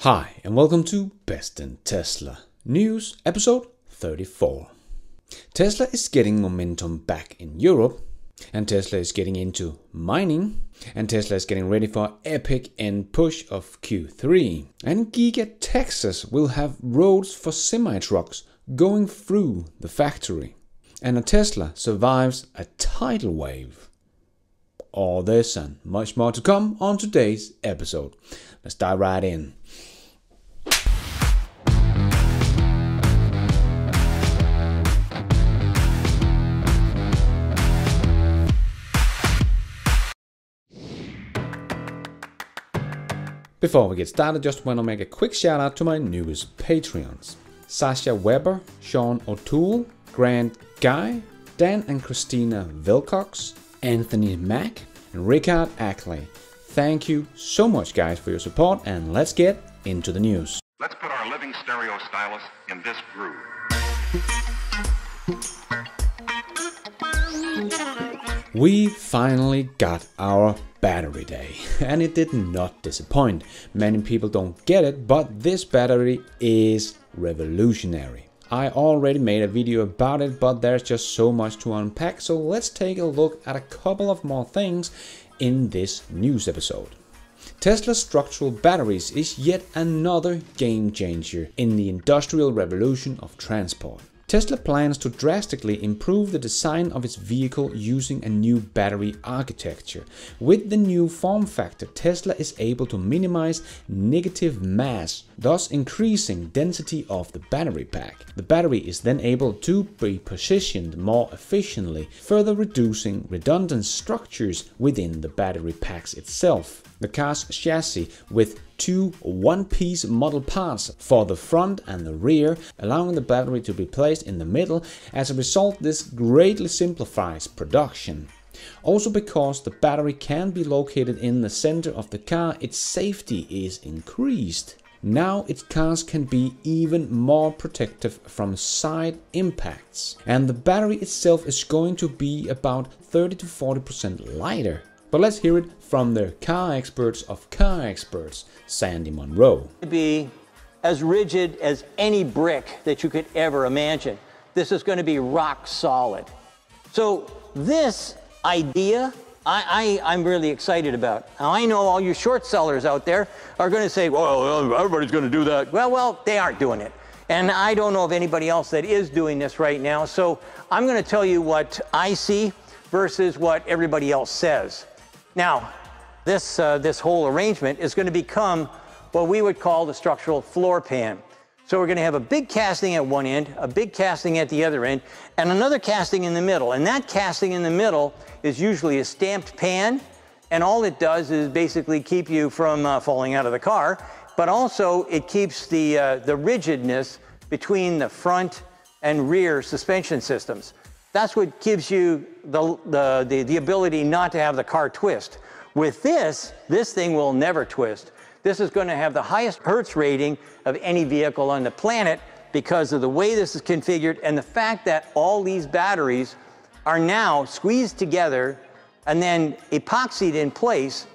Hi and welcome to Best in Tesla News episode 34. Tesla is getting momentum back in Europe, and Tesla is getting into mining, and Tesla is getting ready for epic end push of Q3. And Giga Texas will have roads for semi-trucks going through the factory. And a Tesla survives a tidal wave. All this and much more to come on today's episode. Let's dive right in. Before we get started, just want to make a quick shout out to my newest Patreons. Sasha Weber, Sean O'Toole, Grant Guy, Dan and Christina Wilcox, Anthony Mack, and Richard Ackley. Thank you so much guys for your support, and let's get into the news. Let's put our living stereo stylus in this groove. We finally got our battery day, and it did not disappoint. Many people don't get it, but this battery is revolutionary. I already made a video about it, but there's just so much to unpack, so let's take a look at a couple of more things in this news episode. Tesla's structural batteries is yet another game changer in the industrial revolution of transport. Tesla plans to drastically improve the design of its vehicle using a new battery architecture. With the new form factor, Tesla is able to minimize negative mass, thus increasing density of the battery pack. The battery is then able to be positioned more efficiently, further reducing redundant structures within the battery packs itself. The car's chassis with two one-piece model parts for the front and the rear, allowing the battery to be placed in the middle. As a result, this greatly simplifies production. Also, because the battery can be located in the center of the car, its safety is increased. Now its cars can be even more protective from side impacts, and the battery itself is going to be about 30 to 40% lighter. But let's hear it from the car experts of car experts, Sandy Monroe. To be as rigid as any brick that you could ever imagine. This is going to be rock solid. So this idea, I'm really excited about. Now I know all you short sellers out there are going to say, well, everybody's going to do that. Well, they aren't doing it. And I don't know of anybody else that is doing this right now. So I'm going to tell you what I see versus what everybody else says. Now, this whole arrangement is going to become what we would call the structural floor pan. So we're going to have a big casting at one end, a big casting at the other end, and another casting in the middle. And that casting in the middle is usually a stamped pan, and all it does is basically keep you from falling out of the car, but also it keeps the rigidness between the front and rear suspension systems. That's what gives you the ability not to have the car twist. With this thing will never twist. This is going to have the highest Hertz rating of any vehicle on the planet because of the way this is configured and the fact that all these batteries are now squeezed together and then epoxied in place.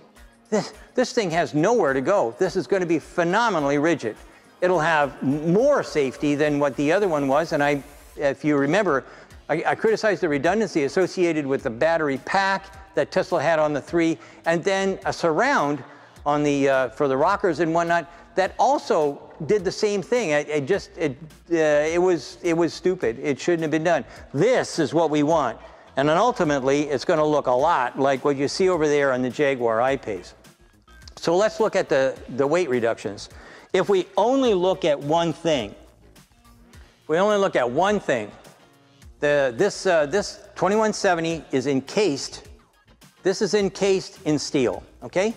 This thing has nowhere to go. This is going to be phenomenally rigid. It'll have more safety than what the other one was, and if you remember, I criticized the redundancy associated with the battery pack that Tesla had on the 3, and then a surround on the for the rockers and whatnot that also did the same thing. It was stupid. It shouldn't have been done. This is what we want, and then ultimately it's going to look a lot like what you see over there on the Jaguar I-Pace. So let's look at the weight reductions. If we only look at one thing, this 2170 is encased. This is encased in steel, okay?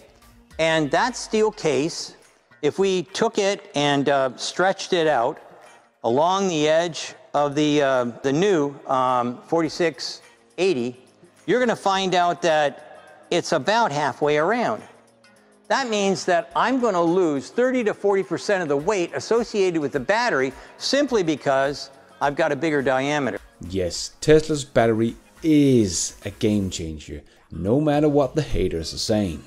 And that steel case, if we took it and stretched it out along the edge of the new 4680, you're going to find out that it's about halfway around. That means that I'm going to lose 30 to 40% of the weight associated with the battery simply because I've got a bigger diameter. Yes, Tesla's battery is a game changer, no matter what the haters are saying.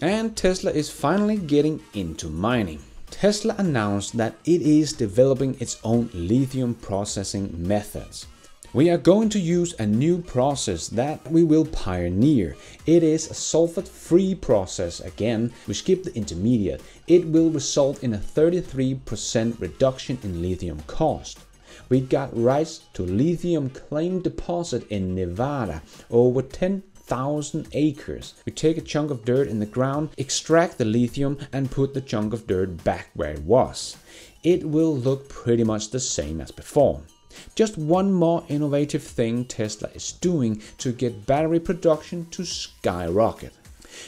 And Tesla is finally getting into mining. Tesla announced that it is developing its own lithium processing methods. We are going to use a new process that we will pioneer. It is a sulfate-free process again. We skip the intermediate. It will result in a 33% reduction in lithium cost. We got rights to lithium claim deposit in Nevada, over 10,000 acres. We take a chunk of dirt in the ground, extract the lithium and put the chunk of dirt back where it was. It will look pretty much the same as before. Just one more innovative thing Tesla is doing to get battery production to skyrocket.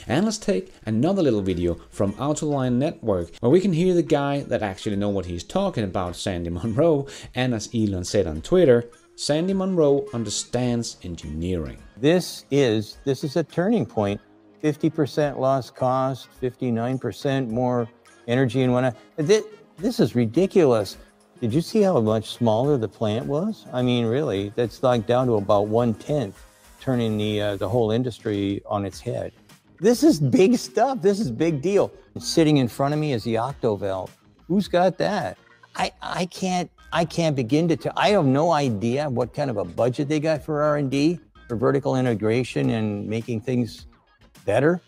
And let's take another little video from Autoline Network where we can hear the guy that actually knows what he's talking about, Sandy Munro, and as Elon said on Twitter, Sandy Munro understands engineering. This is a turning point. 50% lost cost, 59% more energy and whatnot. This is ridiculous. Did you see how much smaller the plant was? I mean, really, that's like down to about 1/10, turning the whole industry on its head. This is big stuff. This is big deal. Sitting in front of me is the octovalve. Who's got that? I can't begin to tell. I have no idea what kind of a budget they got for R&D, for vertical integration and making things better.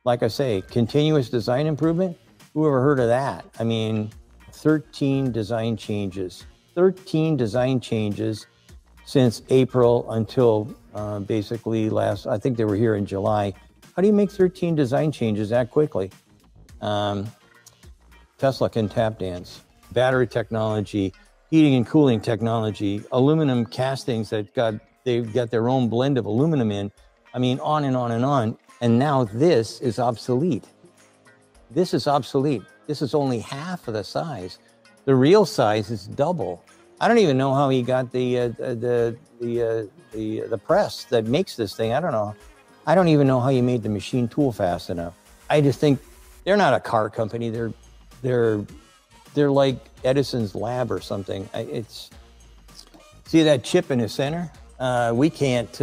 Like I say, continuous design improvement. Who ever heard of that? I mean, 13 design changes. 13 design changes since April until basically I think they were here in July. How do you make 13 design changes that quickly? Tesla can tap dance. Battery technology, heating and cooling technology, aluminum castings they've got their own blend of aluminum in. I mean, on and on and on. And now this is obsolete. This is obsolete. This is only half of the size. The real size is double. I don't even know how he got the press that makes this thing. I don't know. I don't even know how you made the machine tool fast enough. I just think they're not a car company. They're like Edison's lab or something. See that chip in the center? We don't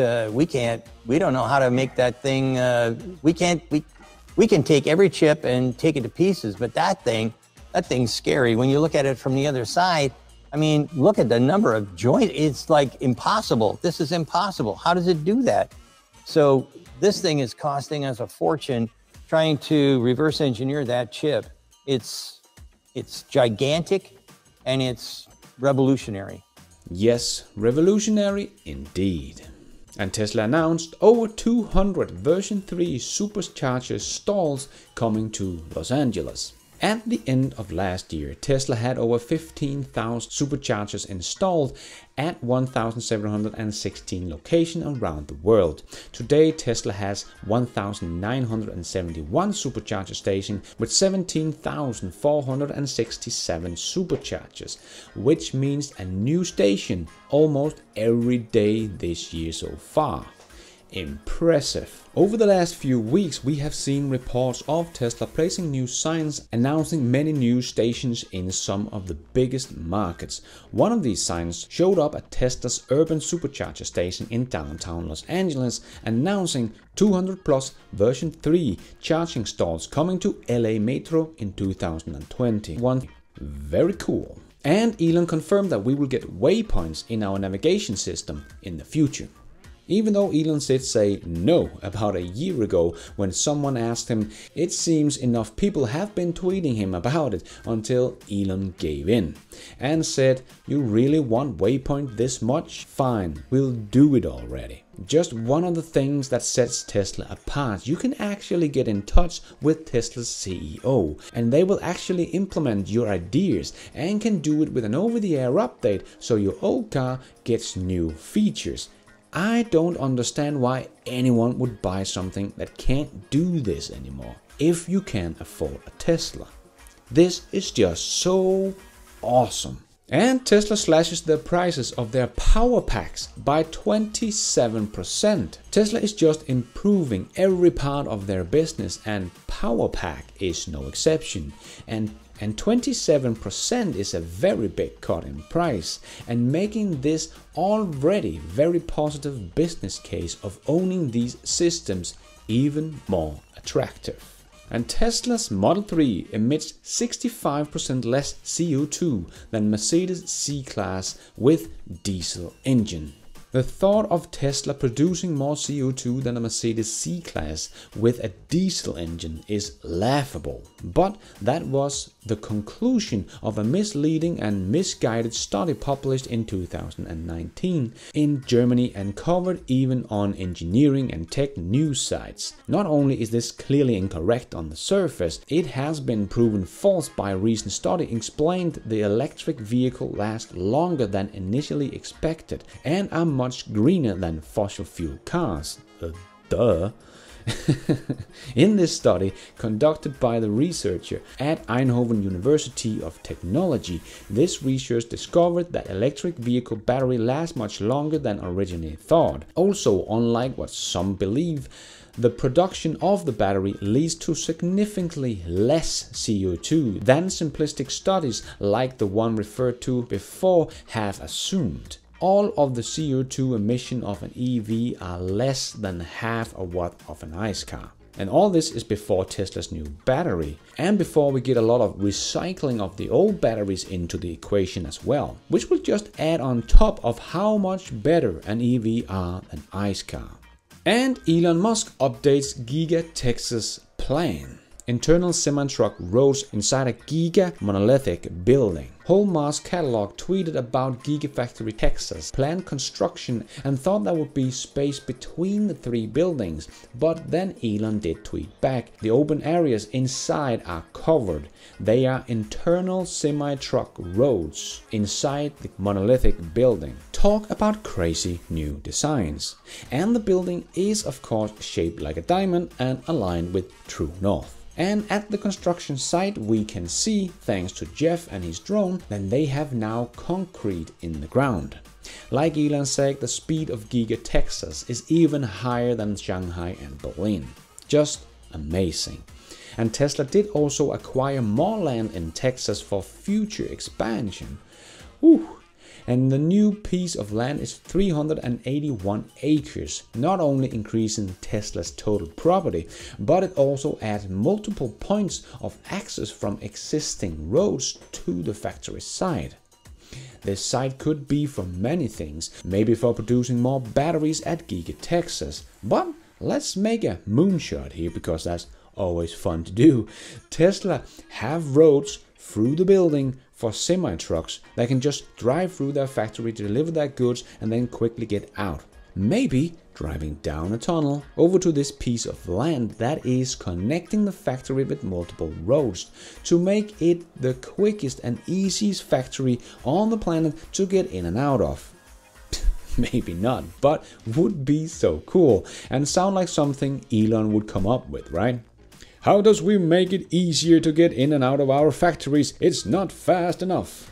know how to make that thing. We can take every chip and take it to pieces, but that thing's scary. When you look at it from the other side, I mean, look at the number of joints. It's like impossible. This is impossible. How does it do that? So this thing is costing us a fortune trying to reverse engineer that chip. It's gigantic and it's revolutionary. Yes, revolutionary indeed. And Tesla announced over 200 version 3 Supercharger stalls coming to Los Angeles. At the end of last year, Tesla had over 15,000 superchargers installed at 1,716 locations around the world. Today, Tesla has 1,971 supercharger stations with 17,467 superchargers, which means a new station almost every day this year so far. Impressive. Over the last few weeks, we have seen reports of Tesla placing new signs announcing many new stations in some of the biggest markets. One of these signs showed up at Tesla's urban supercharger station in downtown Los Angeles, announcing 200 plus version 3 charging stalls coming to LA Metro in 2021. Very cool. And Elon confirmed that we will get waypoints in our navigation system in the future. Even though Elon did say no about a year ago when someone asked him, it seems enough people have been tweeting him about it until Elon gave in and said, "You really want Waypoint this much? Fine, we'll do it already." Just one of the things that sets Tesla apart, you can actually get in touch with Tesla's CEO and they will actually implement your ideas and can do it with an over-the-air update so your old car gets new features. I don't understand why anyone would buy something that can't do this anymore if you can afford a Tesla. This is just so awesome. And Tesla slashes the prices of their Powerpacks by 27%. Tesla is just improving every part of their business and Powerpack is no exception. And 27% is a very big cut in price and making this already very positive business case of owning these systems even more attractive. And Tesla's Model 3 emits 65% less CO2 than Mercedes C-Class with diesel engine. The thought of Tesla producing more CO2 than a Mercedes C-Class with a diesel engine is laughable, but that was the conclusion of a misleading and misguided study published in 2019 in Germany and covered even on engineering and tech news sites. Not only is this clearly incorrect on the surface, it has been proven false by a recent study explained the electric vehicle lasts longer than initially expected and are much greener than fossil fuel cars. Duh. In this study, conducted by the researcher at Eindhoven University of Technology, this research discovered that electric vehicle battery lasts much longer than originally thought. Also, unlike what some believe, the production of the battery leads to significantly less CO2 than simplistic studies like the one referred to before have assumed. All of the CO2 emission of an EV are less than half of what of an ICE car. And all this is before Tesla's new battery, and before we get a lot of recycling of the old batteries into the equation as well, which will just add on top of how much better an EV are than ICE car. And Elon Musk updates Giga Texas plan. Internal semi-truck roads inside a Giga monolithic building. Whole Mars catalog tweeted about Gigafactory Texas planned construction and thought there would be space between the three buildings, but then Elon did tweet back. The open areas inside are covered. They are internal semi-truck roads inside the monolithic building. Talk about crazy new designs. And the building is of course shaped like a diamond and aligned with true north. And at the construction site we can see, thanks to Jeff and his drone, that they have now concrete in the ground. Like Elon said, the speed of Giga Texas is even higher than Shanghai and Berlin. Just amazing. And Tesla did also acquire more land in Texas for future expansion. Whew. And the new piece of land is 381 acres, not only increasing Tesla's total property, but it also adds multiple points of access from existing roads to the factory site. This site could be for many things, maybe for producing more batteries at Giga Texas, but let's make a moonshot here because that's always fun to do. Tesla have roads through the building for semi-trucks that can just drive through their factory to deliver their goods and then quickly get out. Maybe driving down a tunnel over to this piece of land that is connecting the factory with multiple roads to make it the quickest and easiest factory on the planet to get in and out of. Maybe not, but would be so cool and sound like something Elon would come up with, right? How does we make it easier to get in and out of our factories? It's not fast enough.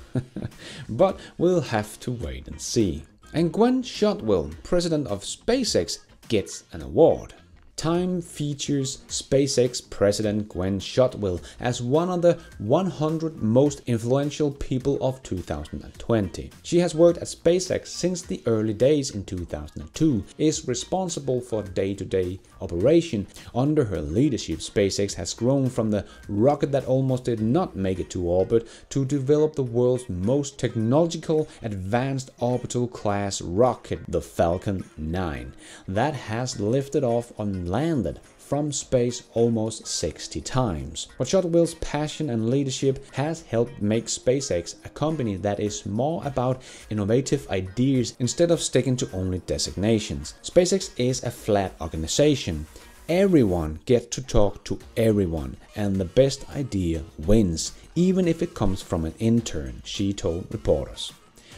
But we'll have to wait and see. And Gwen Shotwell, president of SpaceX, gets an award. Time features SpaceX President Gwen Shotwell as one of the 100 most influential people of 2020. She has worked at SpaceX since the early days in 2002, is responsible for day-to-day operation. Under her leadership, SpaceX has grown from the rocket that almost did not make it to orbit to develop the world's most technological advanced orbital class rocket, the Falcon 9, that has lifted off and landed from space almost 60 times. But Shotwell's passion and leadership has helped make SpaceX a company that is more about innovative ideas instead of sticking to only designations. SpaceX is a flat organization. Everyone gets to talk to everyone and the best idea wins, even if it comes from an intern, she told reporters.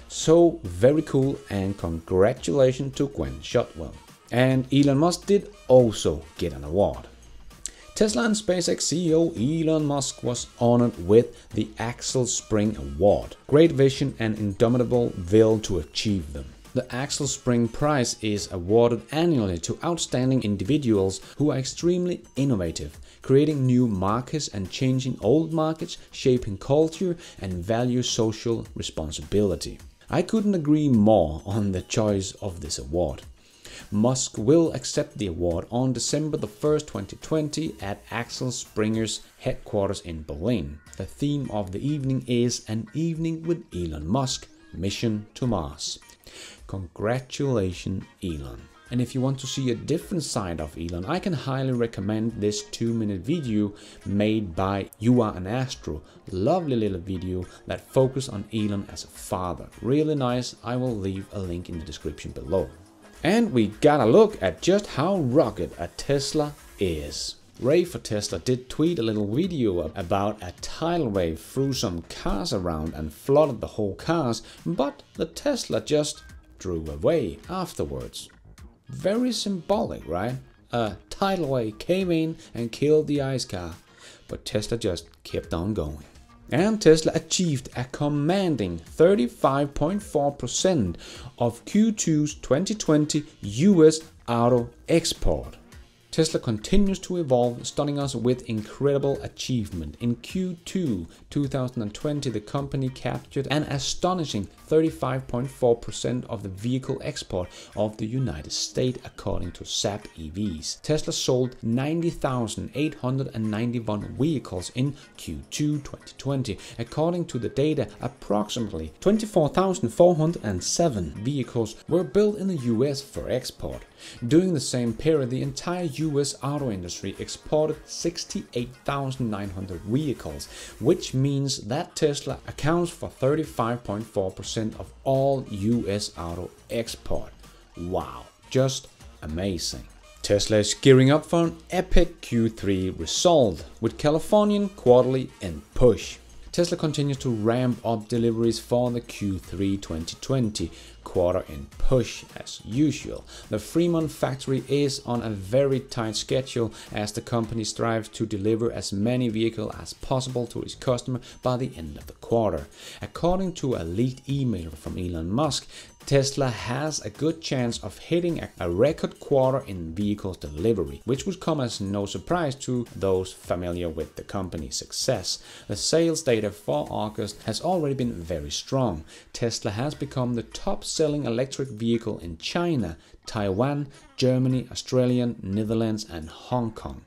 So very cool and congratulations to Gwen Shotwell. And Elon Musk did also get an award. Tesla and SpaceX CEO Elon Musk was honored with the Axel Spring Award. Great vision and indomitable will to achieve them. The Axel Spring Prize is awarded annually to outstanding individuals who are extremely innovative, creating new markets and changing old markets, shaping culture and value social responsibility. I couldn't agree more on the choice of this award. Musk will accept the award on December the 1st, 2020 at Axel Springer's headquarters in Berlin. The theme of the evening is An Evening with Elon Musk, Mission to Mars. Congratulations, Elon. And if you want to see a different side of Elon, I can highly recommend this 2-minute video made by You Are an Astro. Lovely little video that focuses on Elon as a father. Really nice. I will leave a link in the description below. And we got a look at just how rugged a Tesla is. Ray for Tesla did tweet a little video about a tidal wave threw some cars around and flooded the whole cars, but the Tesla just drew away afterwards. Very symbolic, right? A tidal wave came in and killed the ice car, but Tesla just kept on going. And Tesla achieved a commanding 35.4% of Q2's 2020 US auto export. Tesla continues to evolve, stunning us with incredible achievement. In Q2 2020, the company captured an astonishing 35.4% of the vehicle export of the United States, according to SAP EVs. Tesla sold 90,891 vehicles in Q2 2020. According to the data, approximately 24,407 vehicles were built in the US for export. During the same period, the entire US auto industry exported 68,900 vehicles, which means that Tesla accounts for 35.4% of all US auto export. Wow, just amazing. Tesla is gearing up for an epic Q3 result with Californian quarterly and push. Tesla continues to ramp up deliveries for the Q3 2020 quarter in push as usual. The Fremont factory is on a very tight schedule as the company strives to deliver as many vehicles as possible to its customer by the end of the quarter. According to a leaked email from Elon Musk, Tesla has a good chance of hitting a record quarter in vehicles delivery, which would come as no surprise to those familiar with the company's success. The sales data for August has already been very strong. Tesla has become the top-selling electric vehicle in China, Taiwan, Germany, Australia, Netherlands and Hong Kong.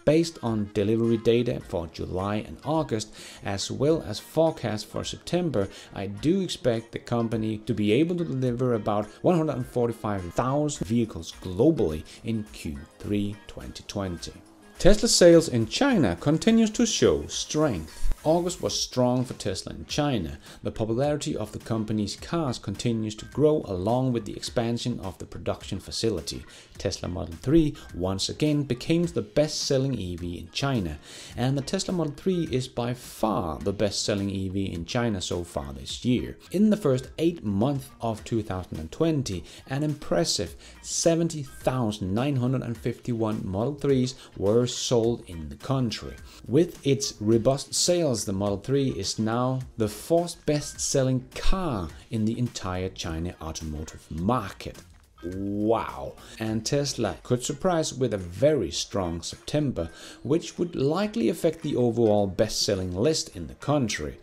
Based on delivery data for July and August, as well as forecasts for September, I do expect the company to be able to deliver about 145,000 vehicles globally in Q3 2020. Tesla sales in China continues to show strength. August was strong for Tesla in China. The popularity of the company's cars continues to grow along with the expansion of the production facility. Tesla Model 3 once again became the best-selling EV in China, and the Tesla Model 3 is by far the best-selling EV in China so far this year. In the first 8 months of 2020, an impressive 70,951 Model 3s were sold in the country. With its robust sales, the Model 3 is now the 4th best-selling car in the entire China automotive market. Wow! And Tesla could surprise with a very strong September, which would likely affect the overall best-selling list in the country,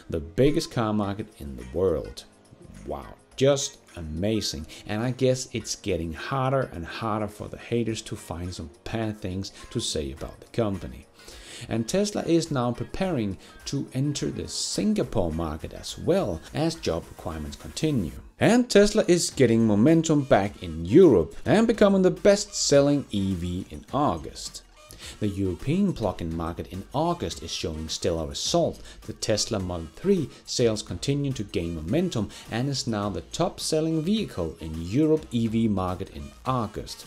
the biggest car market in the world. Wow! Just amazing. And I guess it's getting harder and harder for the haters to find some bad things to say about the company. And Tesla is now preparing to enter the Singapore market as well as job requirements continue. And Tesla is getting momentum back in Europe and becoming the best-selling EV in August. The European plug-in market in August is showing stellar results. The Tesla Model 3 sales continue to gain momentum and is now the top-selling vehicle in Europe EV market in August.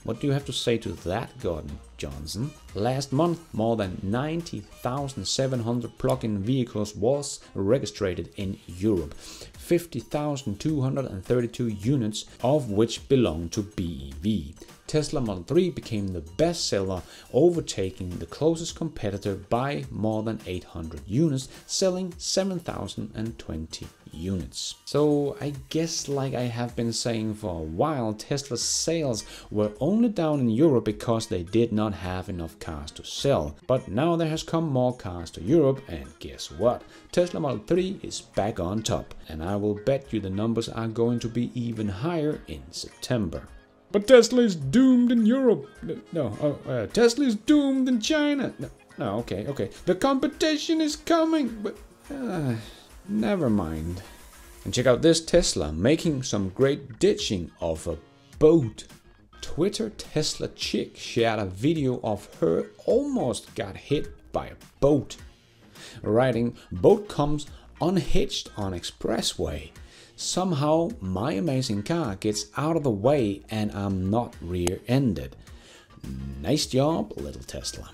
What do you have to say to that, Gordon Johnson? Last month, more than 90,700 plug-in vehicles was registered in Europe, 50,232 units of which belong to BEV. Tesla Model 3 became the best seller, overtaking the closest competitor by more than 800 units, selling 7,020 units. So I guess, like I have been saying for a while, Tesla's sales were only down in Europe because they did not have enough cars to sell. But now there has come more cars to Europe, and guess what? Tesla Model 3 is back on top, and I will bet you the numbers are going to be even higher in September. But Tesla is doomed in Europe. No, Tesla is doomed in China. No, okay. The competition is coming, but never mind. And check out this Tesla making some great ditching of a boat. Twitter Tesla chick shared a video of her almost got hit by a boat, writing, "Boat comes unhitched on expressway. Somehow my amazing car gets out of the way and I'm not rear-ended. Nice job, little Tesla."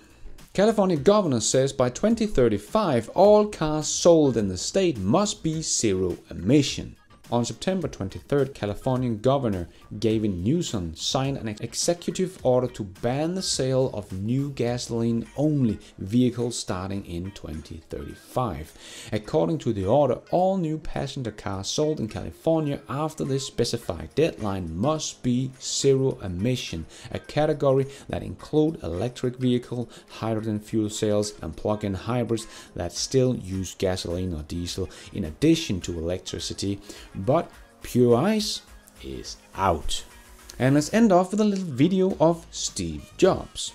California governor says by 2035 all cars sold in the state must be zero emission. On September 23rd, Californian Governor Gavin Newsom signed an executive order to ban the sale of new gasoline-only vehicles starting in 2035. According to the order, all new passenger cars sold in California after this specified deadline must be zero emission, a category that include electric vehicle, hydrogen fuel cells, and plug-in hybrids that still use gasoline or diesel in addition to electricity. But pure ice is out. And let's end off with a little video of Steve Jobs,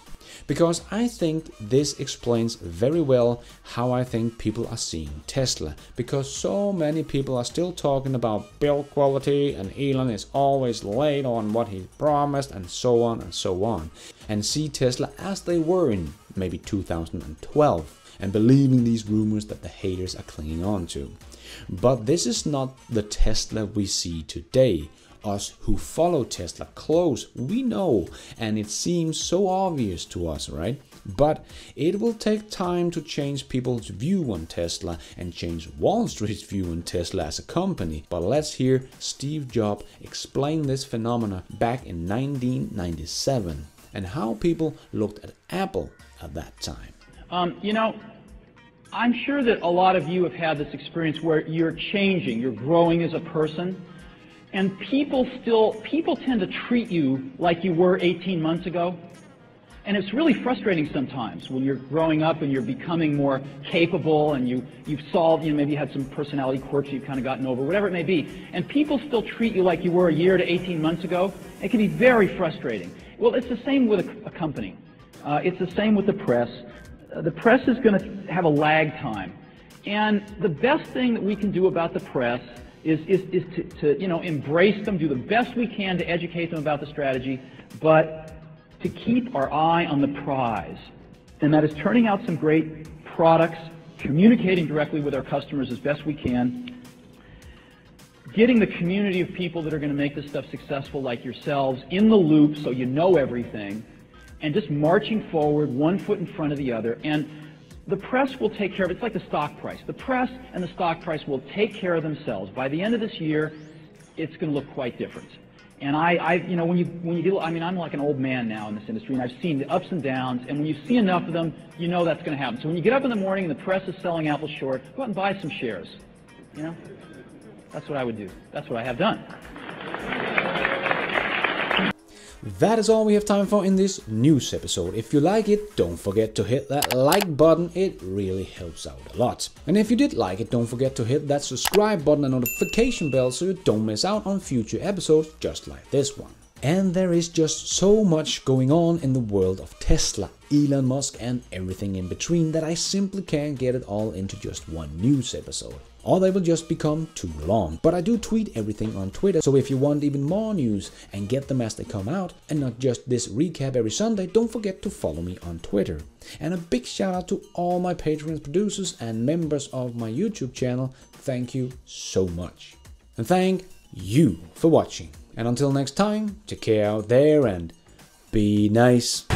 because I think this explains very well how I think people are seeing Tesla, because so many people are still talking about build quality and Elon is always late on what he promised and so on and so on, and see Tesla as they were in maybe 2012 and believing these rumors that the haters are clinging on to. But this is not the Tesla we see today. Us who follow Tesla close, we know, and it seems so obvious to us, right? But it will take time to change people's view on Tesla and change Wall Street's view on Tesla as a company. But let's hear Steve Jobs explain this phenomena back in 1997 and how people looked at Apple at that time. I'm sure that a lot of you have had this experience where you're changing, you're growing as a person, and people tend to treat you like you were 18 months ago. And it's really frustrating sometimes when you're growing up and you're becoming more capable and you've solved, maybe you had some personality quirks you've kind of gotten over, whatever it may be, and people still treat you like you were a year to 18 months ago. It can be very frustrating. Well, it's the same with a company. It's the same with the press. The press is going to have a lag time, and the best thing that we can do about the press is to embrace them, do the best we can to educate them about the strategy, but to keep our eye on the prize, and that is turning out some great products, communicating directly with our customers as best we can, getting the community of people that are going to make this stuff successful, like yourselves, in the loop so you know everything, and just marching forward, one foot in front of the other. And the press will take care of it. It's like the stock price. The press and the stock price will take care of themselves. By the end of this year, it's going to look quite different. And when you deal, I'm like an old man now in this industry, and I've seen the ups and downs, and when you see enough of them, you know that's going to happen. So when you get up in the morning and the press is selling Apple short, go out and buy some shares. That's what I would do. That's what I have done. That is all we have time for in this news episode. If you like it, don't forget to hit that like button, it really helps out a lot. And if you did like it, don't forget to hit that subscribe button and notification bell so you don't miss out on future episodes just like this one. And there is just so much going on in the world of Tesla, Elon Musk and everything in between that I simply can't get it all into just one news episode. Or they will just become too long. But I do tweet everything on Twitter, so if you want even more news and get them as they come out, and not just this recap every Sunday, don't forget to follow me on Twitter. And a big shout out to all my Patreon producers and members of my YouTube channel. Thank you so much. And thank you for watching. And until next time, take care out there and be nice.